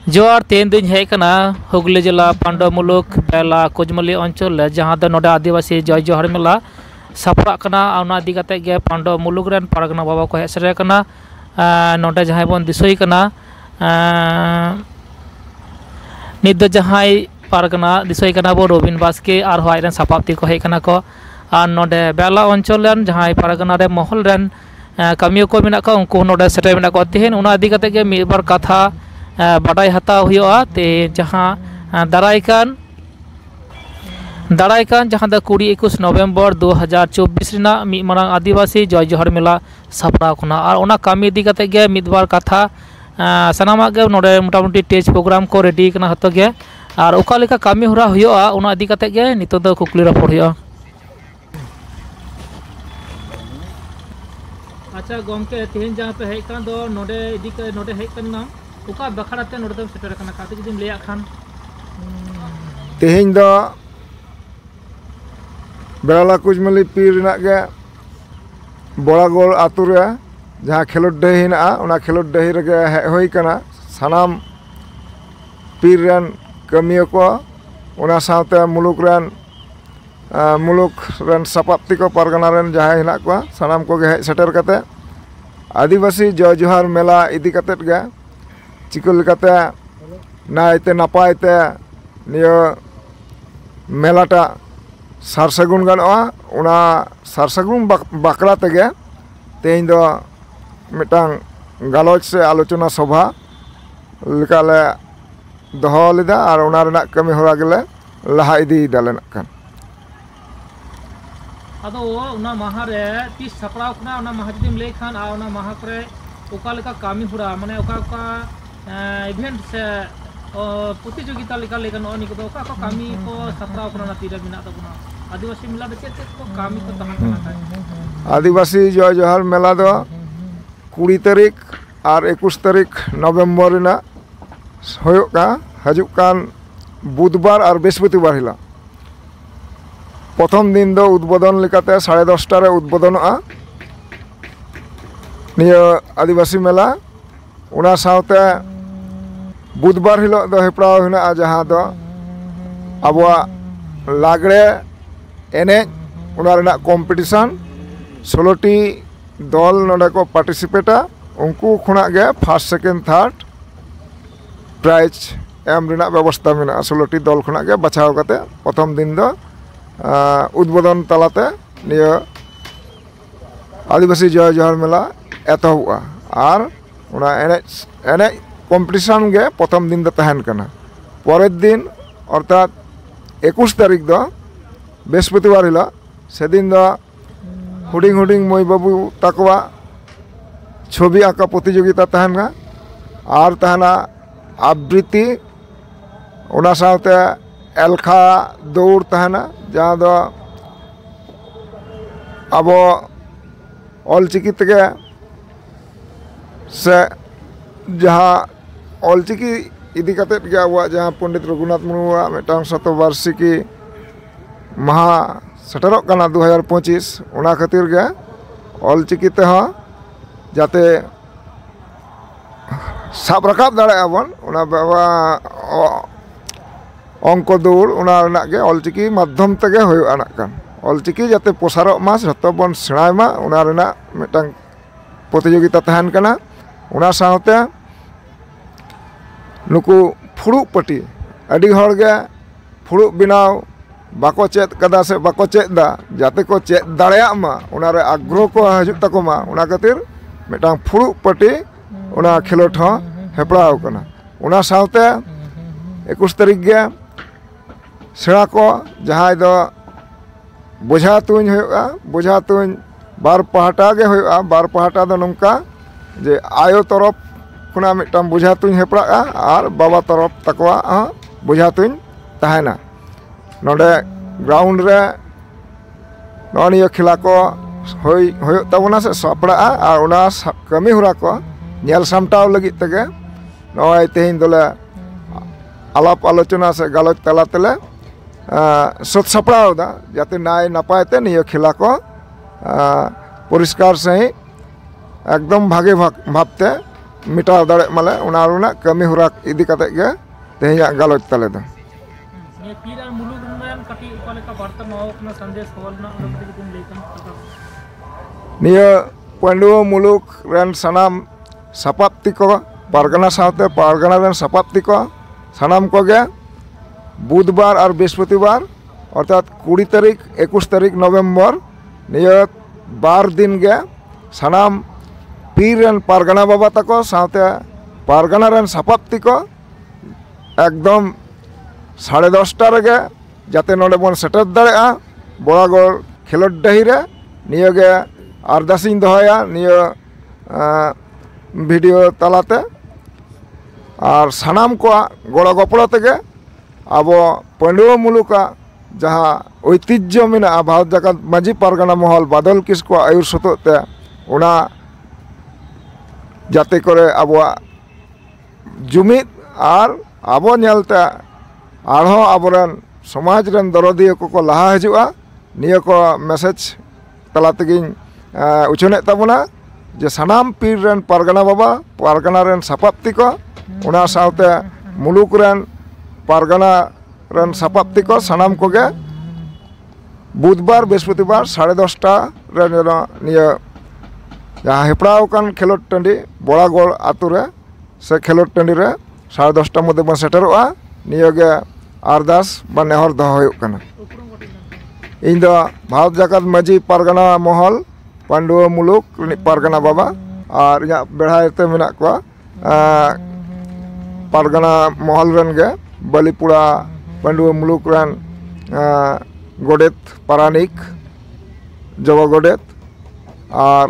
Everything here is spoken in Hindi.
जोर तेन दिन हेकना हुगली जिला पांडव मुलुक बेला कुजमली अंचल जहाँ दो नोडे आदिवासी जय जोहर मेला सापड़ा कना आउना इदी कते गे पांडव मुलुक रेन पारगना बाबा को हेसरे कना नोडे जहाँ बन दिसोई कना निद दो जहाँ पारगना दिसोई कना बो रोबिन बास्के और हवाई रेन सापाप्ती को हेकना को और नोडे बेला अंचल रेन जहाँ पारगना रे महल रेन कमियो को मेना को उनको नोडे सेटे मेना को तेहन उना इदी कते गे मिबार कथा बाडाई हता हुआ ते जहाँ दारायकान जहाँ द 20-21 नवंबर 2024 रिना मांग आदिवासी जय जोहर मेला सापड़ा खुना और उना कामी इदी कते गे मिदबार कथा सनामा गे नोडे मोटामुटी टेज प्रोग्राम को रेडी कना हतो गे और ओका लेका कामी होरा हुआ उना इदी कते गे नितो द कुकली रपड़ हुआ। अच्छा गमके तेहन जहाँ पे हेकन दो नोडे इदी नोडे हेकन उका बखराते नोडे दम सेटर कना काते जुदिम लेया खान तेहन दो बेला कुजमली पीर रिना गे बड़ागोल आतु रे जहाँ खेलोड डही हेना उना खेलोड डही रेगे हेज होई कना सानाम पीर रेन कमियो को उना साथे मुलुक रेन सापाप्ती को पारगना रेन जहाँ हेना को सानाम को गे हेज सेटर कते आदिवासी जय जोहर मेला इदी कते गे चिको लेकाते नायते नापायते नियो मेलाटा सारसागुन गानोआ उना सारसागुन बाकरा तेगे तेहन दो मिटांग गालोच से आलोचना सभा लेकाले दोहो लेदा और उना रेना कमी होरा गेले लहा इदी दाले नकान अदो उना माहा रे तीस सपड़ाव खना उना माहा जुदिम ले खान आ उना माहा करे ओका लेका कामी हुरा माने ओका इवेंट से प्रतियोगिता लेका लेका नोनी को ओका कामी को सपड़ाव खना तीरे मिना तबना आदिवासी मेला दे चेत को कामी को तहां कना आदिवासी जय जोहर मेला दो 20 तारीख और 21 तारीख नवंबर रिना होयोगा हजुक कान बुधवार और बृहस्पतिवार हिला प्रथम दिन दो उद्बोधन लेकाते 10:30 रे उद्बोधनआ नियो आदिवासी मेला उना साउते बुधवार हिलो दो हेपड़ाव हेना जहाँ दो अबवा लागड़े एने उना रेना कॉम्पिटिशन 16टी दल नोडे को पार्टिसिपेटा उनको खुना गे फर्स्ट सेकेंड थर्ड प्राइज एम रेना व्यवस्था मेना 16टी दल खुना गे बचाव कते प्रथम दिन दो उद्बोधन तलाते नियो आदिवासी जय जोहर मेला एतहुआ और उना एने कॉम्पिटिशन गे प्रथम दिन दो तहन कना परेर दिन अर्थात 21 तारीख दो बृहस्पतिवार हिला से दिन दो हुडिंग हुडिंग मई बाबू तकवा छवि आँका प्रतियोगिता तहना और तहना आवृत्ति उना साथे एलखा दौड़ तहना जहाँ दो अब ऑलचिकी तेगे से जहाँ ऑलचिकी इदी कते गे आबो जहाँ पंडित रघुनाथ मुर्मुआ मिटांग शतवार्षिकी महा सेटरोग कना 2025 उना खातिर गे ऑलचिकी ते हो जाते साब रकाब दाड़े आबन उना बाबा अंक दौड़ उना रेना गे ऑलचिकी माध्यम तेगे होयोआ नाकान ऑलचिकी जाते प्रसारोग मा जतो बन सेणाय मा उना रेना मिटांग प्रतियोगिता तहन कना उना साथे नुकु फुड़ुग पाटी अडी हर गे फुड़ुग बिनाव बाको चेत कदा से बाको चेत दा जाते को चेत दाड़ेया मा उना रे आग्रह को हजुक तको मा उना खातिर मिटांग फुड़ुग पाटी उना खेलोट हो हेपड़ाव कना उना साथे 21 तारीख गे सेड़ा को जहां दो बोझा तुñ होयोगा बोझा तुñ बार पहाटा गे होयोगा बार पहाटा दो नंका जे आयो तरफ खुना मिटांग बोझा तुñ हेपड़ा और बाबा तरफ तकवा बोझा तुñ तहना नोडे ग्राउंड रे नोनियो खिला को होय तबना से सापड़ा और उना कमी हुरा को नेल सामटाव लगी तगे नय तेहिन दोले आलाप आलोचना से गालोच तला तेले सत सापड़ाव दा जाते नाय नापायते नियो खिला को परिष्कार सही एकदम भागे भाबते मिटाव दाड़े माले उना रुना कमी हुरा इदी कते गे तेहेंया गालोच ताले दो पीर और मुलुक रन कटी ओकालेका वार्ता मावकना संदेश होलना उन कटी तुम लेकन निया पंडुआ मुलुक रन सनाम सपाप्ति को पारगना साथे पारगना रन सपाप्ति को सनाम को गे बुधवार और बृहस्पतिवार अर्थात 20 तारीख 21 तारीख नवम्बर निया बार दिन गे सनाम पीर रन पारगना बाबा तको साथे पारगना रन सपाप्ति को एकदम 10:30 रेगे जाते नोडे बन सेटर दाड़ेआ बड़ागड़ खेलोड डाही रे निया गे अरदासिंग दोहया निया भिडियो तालाते और सानाम को गड़ गपड़ तेगे अब पंडुआ मुलुका जहाँ ऐतिह्य मेना भारत जाकात माझी पारगना महल बादल किस्को आयुर सतते उना जाते करे अब जुमिद और अब नेलते आरहों आबोरेन समाज रेन दरदिया को लहा हजुआ निया को मेसेज तला तेगिन उछने तबना जे सनाम पीर रेन पारगना बाबा पारगना रेन सपाप्ति को उना सावते मुलुक रेन पारगना रेन सपाप्ति को सनाम को गे बुधवार बृहस्पतिवार 10:30 रे निया जहाँ हेपड़ाव कान खेलोड टाँडी बड़ागड़ आतु रे से खेलोड टाँडी रे 10:30 मध्य बन सेटरोआ निया गे अरदास बा नेहर दो इन दो भारत जाकात माझी पारगना महल पंडुआ मुलुक पारगना बाबा और इना बेड़ाते मेना को पारगना महल रन गे बलिपुरा पंडुआ मुलुक रन गोडेत पारानिक जवा गोडेत और